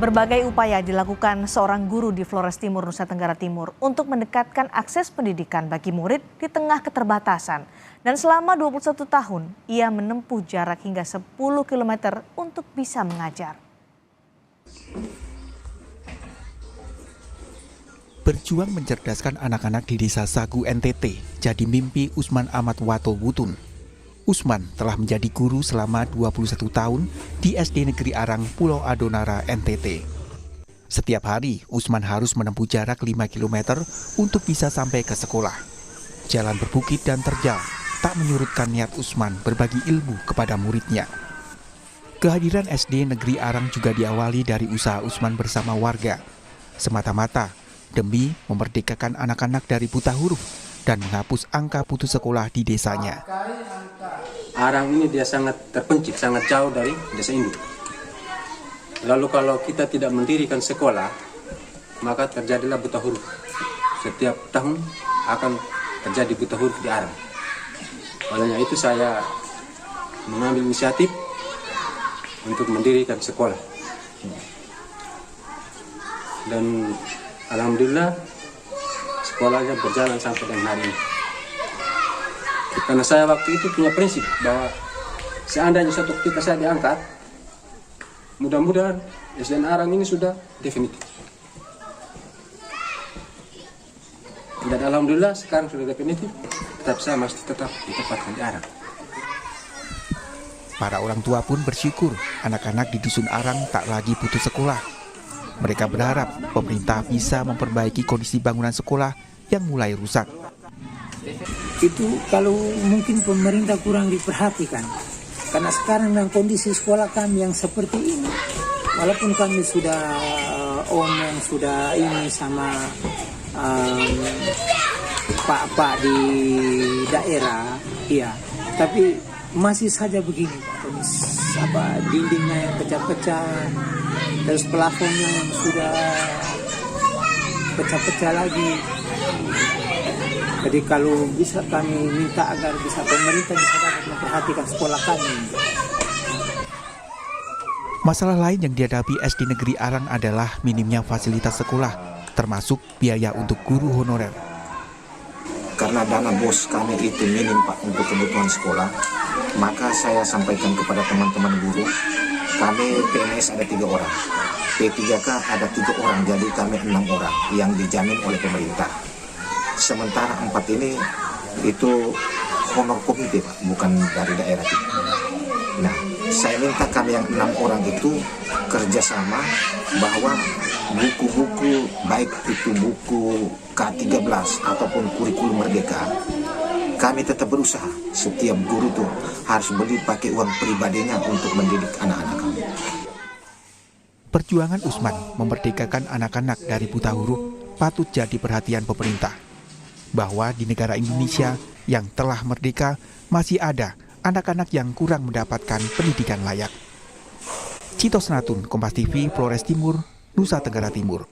Berbagai upaya dilakukan seorang guru di Flores Timur, Nusa Tenggara Timur untuk mendekatkan akses pendidikan bagi murid di tengah keterbatasan. Dan selama 21 tahun, ia menempuh jarak hingga 10 km untuk bisa mengajar. Berjuang mencerdaskan anak-anak di desa Sagu NTT jadi mimpi Usman Ahmad Wato Wutun. Usman telah menjadi guru selama 21 tahun di SD Negeri Arang, Pulau Adonara, NTT. Setiap hari, Usman harus menempuh jarak 5 km untuk bisa sampai ke sekolah. Jalan berbukit dan terjal tak menyurutkan niat Usman berbagi ilmu kepada muridnya. Kehadiran SD Negeri Arang juga diawali dari usaha Usman bersama warga, semata-mata demi memerdekakan anak-anak dari buta huruf dan menghapus angka putus sekolah di desanya. Arang ini dia sangat terpencil, sangat jauh dari desa induk. Lalu kalau kita tidak mendirikan sekolah, maka terjadilah buta huruf. Setiap tahun akan terjadi buta huruf di Arang. Olehnya itu saya mengambil inisiatif untuk mendirikan sekolah. Dan alhamdulillah sekolahnya berjalan sampai dengan hari ini. Karena saya waktu itu punya prinsip bahwa seandainya suatu ketika saya diangkat, mudah-mudahan SDN Arang ini sudah definitif. Dan alhamdulillah sekarang sudah definitif, tetap saya masih tetap ditempatkan di Arang. Para orang tua pun bersyukur anak-anak di Dusun Arang tak lagi putus sekolah. Mereka berharap pemerintah bisa memperbaiki kondisi bangunan sekolah yang mulai rusak. Itu kalau mungkin pemerintah kurang diperhatikan. Karena sekarang dengan kondisi sekolah kami yang seperti ini, walaupun kami sudah omong, sudah ini sama pak-pak di daerah, iya, tapi masih saja begini. Dindingnya yang pecah-pecah, terus plafonnya yang sudah pecah-pecah lagi. Jadi kalau bisa kami minta agar bisa pemerintah bisa dapat memperhatikan sekolah kami. Masalah lain yang dihadapi SD Negeri Arang adalah minimnya fasilitas sekolah, termasuk biaya untuk guru honorer. Karena dana bos kami itu minim Pak untuk kebutuhan sekolah, maka saya sampaikan kepada teman-teman guru, kami PNS ada 3 orang, P3K ada 3 orang, jadi kami 6 orang yang dijamin oleh pemerintah. Sementara 4 ini itu honor komite Pak, bukan dari daerah kita. Nah, saya minta kami yang 6 orang itu kerjasama bahwa buku-buku, baik itu buku K13 ataupun kurikulum Merdeka, kami tetap berusaha. Setiap guru tuh harus beli pakai uang pribadinya untuk mendidik anak-anak kami. Perjuangan Usman memerdekakan anak-anak dari buta huruf patut jadi perhatian pemerintah. Bahwa di negara Indonesia yang telah merdeka masih ada anak-anak yang kurang mendapatkan pendidikan layak. Citos Natun, Kompas TV, Flores Timur, Nusa Tenggara Timur.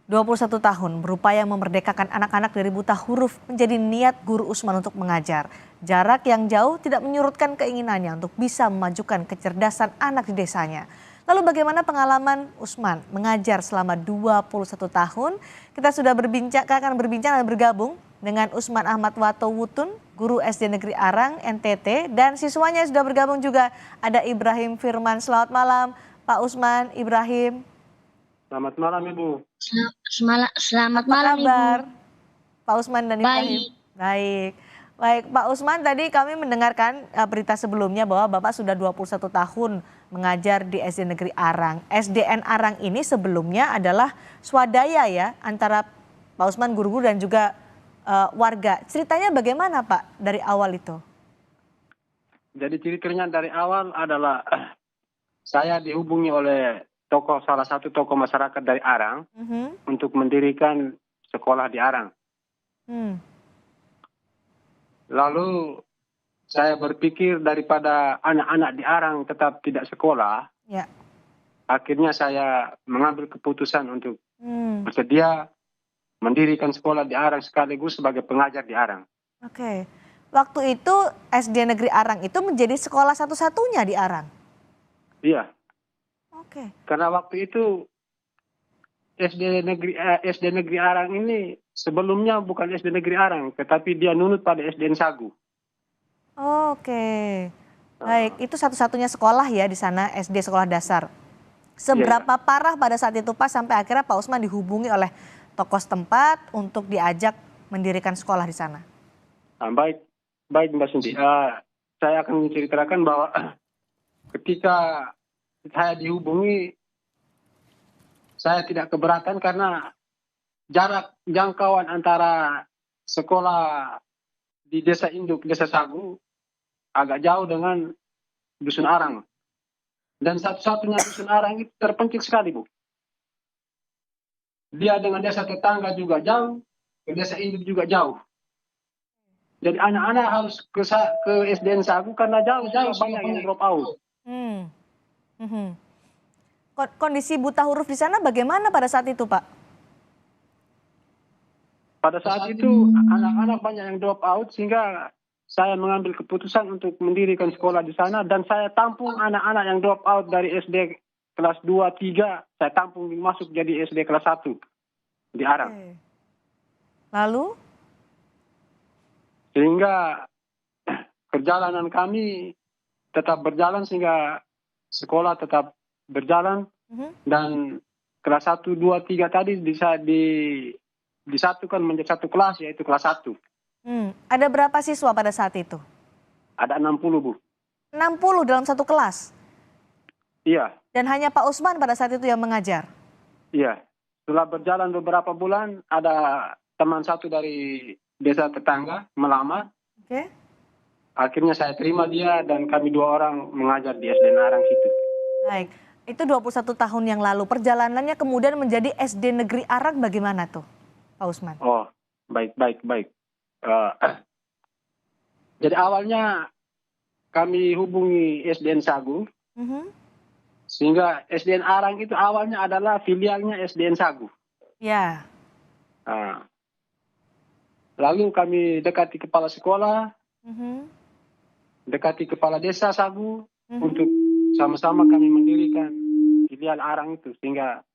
21 tahun berupaya memerdekakan anak-anak dari buta huruf menjadi niat guru Usman untuk mengajar. Jarak yang jauh tidak menyurutkan keinginannya untuk bisa memajukan kecerdasan anak di desanya. Lalu bagaimana pengalaman Usman mengajar selama 21 tahun? Kita sudah akan berbincang dan bergabung dengan Usman Ahmad Wato Wutun, guru SD Negeri Arang, NTT. Dan siswanya sudah bergabung juga ada Ibrahim Firman. Selamat malam Pak Usman, Ibrahim. Selamat malam Ibu. Selamat malam kabar, Ibu. Pak Usman dan Ibrahim. Baik Pak Usman, tadi kami mendengarkan berita sebelumnya bahwa Bapak sudah 21 tahun mengajar di SD Negeri Arang. SDN Arang ini sebelumnya adalah swadaya ya antara Pak Usman guru-guru dan juga warga. Ceritanya bagaimana Pak dari awal itu? Jadi ceritanya dari awal adalah saya dihubungi oleh salah satu tokoh masyarakat dari Arang untuk mendirikan sekolah di Arang. Lalu saya berpikir daripada anak-anak di Arang tetap tidak sekolah, akhirnya saya mengambil keputusan untuk bersedia mendirikan sekolah di Arang sekaligus sebagai pengajar di Arang. Oke. Waktu itu SD Negeri Arang itu menjadi sekolah satu-satunya di Arang? Iya, Oke. Karena waktu itu SD Negeri Arang ini sebelumnya bukan SD Negeri Arang, tetapi dia nunut pada SDN Sagu. Oke. Baik, itu satu-satunya sekolah ya di sana, SD sekolah dasar. Seberapa parah pada saat itu Pak sampai akhirnya Pak Usman dihubungi oleh tokoh setempat untuk diajak mendirikan sekolah di sana? Baik, baik Mbak Cindy. Saya akan menceritakan bahwa ketika saya dihubungi, saya tidak keberatan karena jarak jangkauan antara sekolah di Desa Induk, Desa Sagu, agak jauh dengan Dusun Arang. Dan satu-satunya Dusun Arang itu terpencil sekali, Bu. Dia dengan desa tetangga juga jauh, ke Desa Induk juga jauh. Jadi anak-anak harus ke SDN Sagu karena jauh-jauh banyak yang drop out. Kondisi buta huruf di sana bagaimana pada saat itu Pak? Pada saat itu anak-anak banyak yang drop out sehingga saya mengambil keputusan untuk mendirikan sekolah di sana dan saya tampung anak-anak yang drop out dari SD kelas 2, 3, saya tampung masuk jadi SD kelas 1 di Arang. Oke. Lalu? Sehingga perjalanan kami tetap berjalan sehingga sekolah tetap berjalan dan kelas 1, 2, 3 tadi bisa disatukan menjadi satu kelas yaitu kelas 1. Ada berapa siswa pada saat itu? Ada 60, Bu. 60 dalam satu kelas? Iya. Dan hanya Pak Usman pada saat itu yang mengajar? Iya. Setelah berjalan beberapa bulan ada teman satu dari desa tetangga melamar. Oke. Akhirnya saya terima dia dan kami 2 orang mengajar di SDN Arang situ. Baik, itu 21 tahun yang lalu. Perjalanannya kemudian menjadi SD Negeri Arang bagaimana tuh, Pak Usman? Oh, baik. Jadi awalnya kami hubungi SDN Sagu, sehingga SDN Arang itu awalnya adalah filialnya SDN Sagu. Ya. Lalu kami dekati kepala sekolah, dekati kepala desa Sagu, untuk sama-sama kami mendirikan filial Arang itu. Sehingga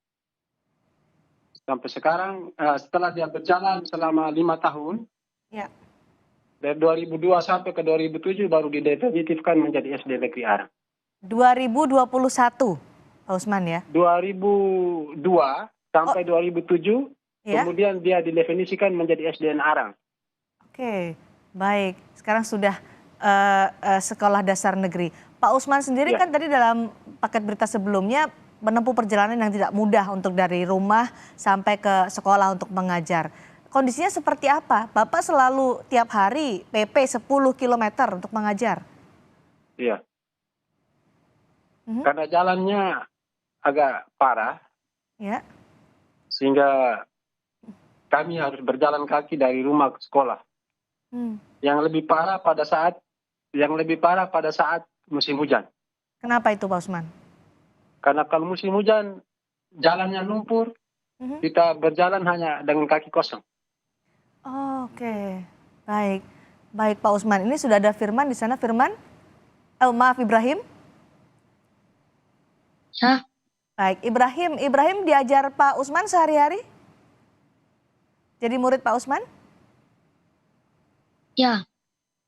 sampai sekarang, setelah dia berjalan selama 5 tahun, Ya. dari 2002 sampai ke 2007 baru didefinitifkan menjadi SD Negeri Arang. 2021, Pak Usman ya? 2002 sampai 2007, Ya. kemudian dia didefinisikan menjadi SDN Arang. Oke, baik. Sekarang sudah sekolah dasar negeri. Pak Usman sendiri Ya. kan tadi dalam paket berita sebelumnya menempuh perjalanan yang tidak mudah untuk dari rumah sampai ke sekolah untuk mengajar. Kondisinya seperti apa? Bapak selalu tiap hari PP 10 km untuk mengajar? Iya. Karena jalannya agak parah, Ya. sehingga kami harus berjalan kaki dari rumah ke sekolah. Yang lebih parah pada saat musim hujan. Kenapa itu Pak Usman? Karena kalau musim hujan jalannya lumpur, kita berjalan hanya dengan kaki kosong. Oke, baik. Baik Pak Usman, ini sudah ada Firman di sana. Firman? Maaf Ibrahim? Ya, Baik, Ibrahim diajar Pak Usman sehari-hari? Jadi murid Pak Usman? ya.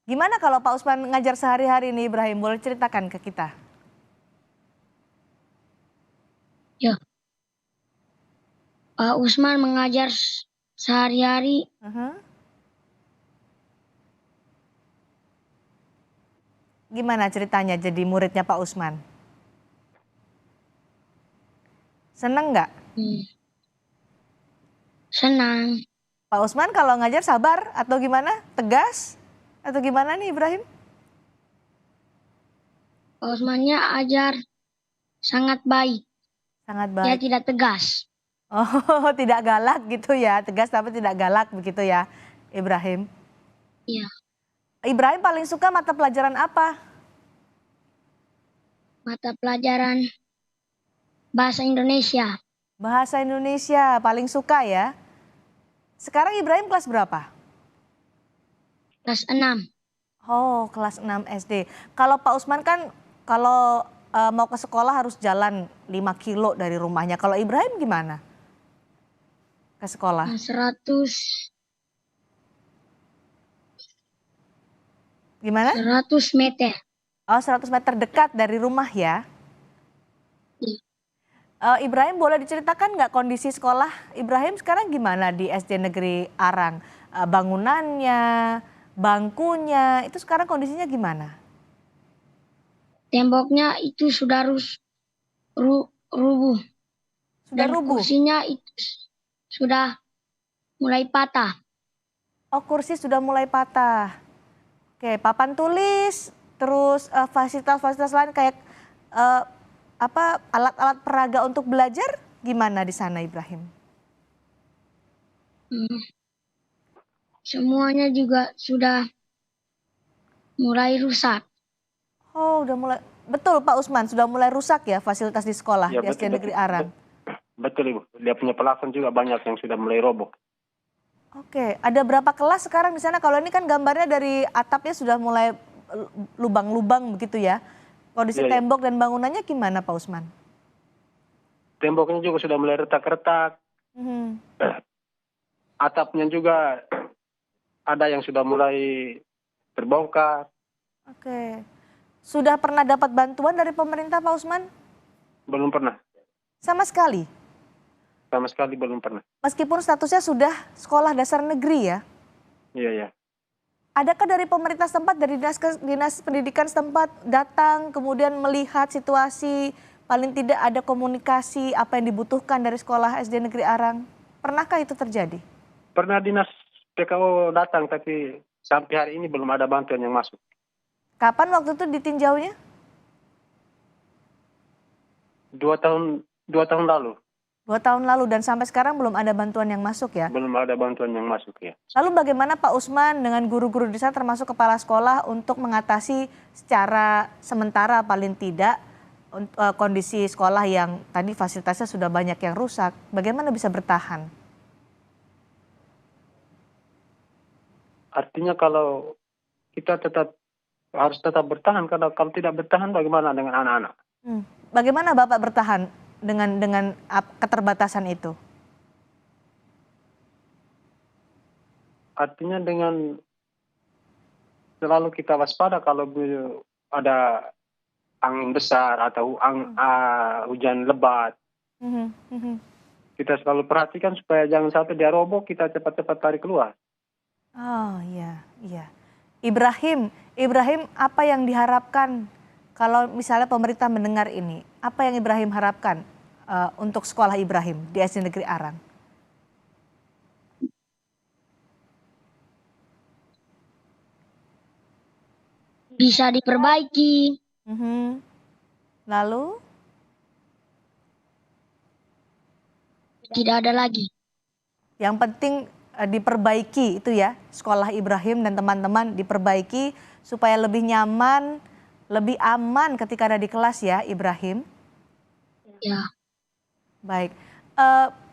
Gimana kalau Pak Usman ngajar sehari-hari nih Ibrahim? Boleh ceritakan ke kita? Ya. Pak Usman mengajar sehari-hari Gimana ceritanya jadi muridnya Pak Usman? Seneng nggak? senang. Pak Usman kalau ngajar sabar atau gimana? Tegas? Atau gimana nih Ibrahim? Pak Usmannya ajar sangat baik. Sangat Dia baik. tidak tegas. Oh, tidak galak gitu ya. Tegas tapi tidak galak begitu ya, Ibrahim. Iya. Ibrahim paling suka mata pelajaran apa? Mata pelajaran bahasa Indonesia. Bahasa Indonesia paling suka ya. Sekarang Ibrahim kelas berapa? Kelas 6. Oh, kelas 6 SD. Kalau Pak Usman kan kalau mau ke sekolah harus jalan 5 kilo dari rumahnya. Kalau Ibrahim gimana ke sekolah? 100 Gimana? 100 meter. Oh, 100 meter dekat dari rumah ya. Iya. Ibrahim, boleh diceritakan nggak kondisi sekolah Ibrahim sekarang gimana di SD Negeri Arang? Bangunannya, bangkunya, itu sekarang kondisinya gimana? Temboknya itu sudah rubuh Sudah dan rubuh? kursinya itu sudah mulai patah. Oh, kursi sudah mulai patah. Oke, papan tulis, terus fasilitas-fasilitas lain kayak eh, alat-alat peraga untuk belajar gimana di sana, Ibrahim? Hmm, Semuanya juga sudah mulai rusak. Oh, udah mulai. Betul Pak Usman, sudah mulai rusak ya fasilitas di sekolah Ya di SD Negeri Arang. betul Ibu. Dia punya pelafon juga banyak yang sudah mulai roboh. Oke, ada berapa kelas sekarang di sana? Kalau ini kan gambarnya dari atapnya sudah mulai lubang-lubang begitu ya. Kondisi Iya, iya. tembok dan bangunannya gimana Pak Usman? Temboknya juga sudah mulai retak-retak. Mhm. Atapnya juga ada yang sudah mulai terbongkar. Oke. Sudah pernah dapat bantuan dari pemerintah Pak Usman? Belum pernah. Sama sekali. Sama sekali belum pernah. Meskipun statusnya sudah sekolah dasar negeri ya. Iya, ya. Adakah dari pemerintah setempat, dari dinas pendidikan setempat datang kemudian melihat situasi, paling tidak ada komunikasi apa yang dibutuhkan dari sekolah SD Negeri Arang? Pernahkah itu terjadi? Pernah dinas PKO datang tapi sampai hari ini belum ada bantuan yang masuk. Kapan waktu itu ditinjaunya? 2 tahun lalu 2 tahun lalu dan sampai sekarang belum ada bantuan yang masuk ya. belum ada bantuan yang masuk ya. Lalu bagaimana Pak Usman dengan guru-guru di sana termasuk kepala sekolah untuk mengatasi secara sementara paling tidak kondisi sekolah yang tadi fasilitasnya sudah banyak yang rusak. Bagaimana bisa bertahan? Artinya kalau kita harus tetap bertahan, karena kalau tidak bertahan bagaimana dengan anak-anak? Bagaimana Bapak bertahan dengan keterbatasan itu? Artinya dengan selalu kita waspada kalau ada angin besar atau hujan lebat. Mhm, mhm. Kita selalu perhatikan supaya jangan sampai dia roboh, kita cepat-cepat tarik keluar. Oh iya, iya. Ibrahim apa yang diharapkan kalau misalnya pemerintah mendengar ini? Apa yang Ibrahim harapkan untuk sekolah Ibrahim di SD Negeri Arang? Bisa diperbaiki. Mhm. Lalu? Tidak ada lagi. Yang penting diperbaiki itu ya, sekolah Ibrahim dan teman-teman diperbaiki supaya lebih nyaman, lebih aman ketika ada di kelas ya Ibrahim. Ya, Baik,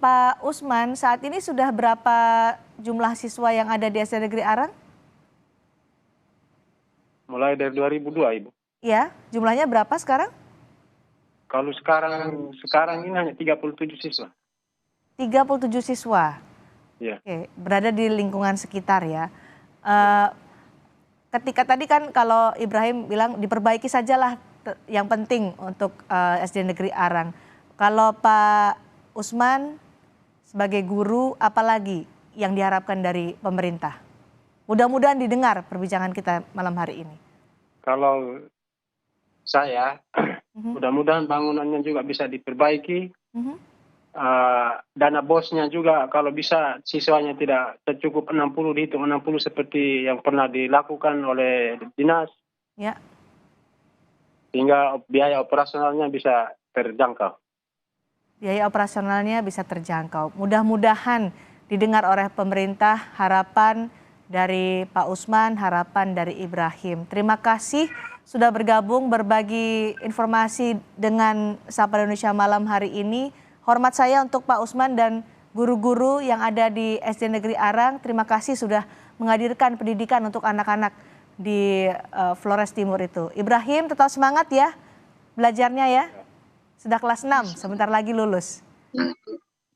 Pak Usman saat ini sudah berapa jumlah siswa yang ada di SD Negeri Arang? Mulai dari 2002 Ibu. Ya, jumlahnya berapa sekarang? Kalau sekarang ini hanya 37 siswa. 37 siswa. Ya. Oke, berada di lingkungan sekitar ya. Ketika tadi kan kalau Ibrahim bilang diperbaiki sajalah yang penting untuk SD Negeri Arang. Kalau Pak Usman sebagai guru apalagi yang diharapkan dari pemerintah? Mudah-mudahan didengar perbincangan kita malam hari ini. Kalau saya, mudah-mudahan bangunannya juga bisa diperbaiki. Dana bosnya juga kalau bisa siswanya tidak tercukup 60, dihitung 60 seperti yang pernah dilakukan oleh dinas. Ya. Sehingga biaya operasionalnya bisa terjangkau. Biaya operasionalnya bisa terjangkau. Mudah-mudahan didengar oleh pemerintah, harapan dari Pak Usman, harapan dari Ibrahim. Terima kasih sudah bergabung berbagi informasi dengan Sapa Indonesia malam hari ini. Hormat saya untuk Pak Usman dan guru-guru yang ada di SD Negeri Arang. Terima kasih sudah menghadirkan pendidikan untuk anak-anak di Flores Timur itu. Ibrahim tetap semangat ya. belajarnya ya. Sudah kelas 6, sebentar lagi lulus. Semangat, Bu.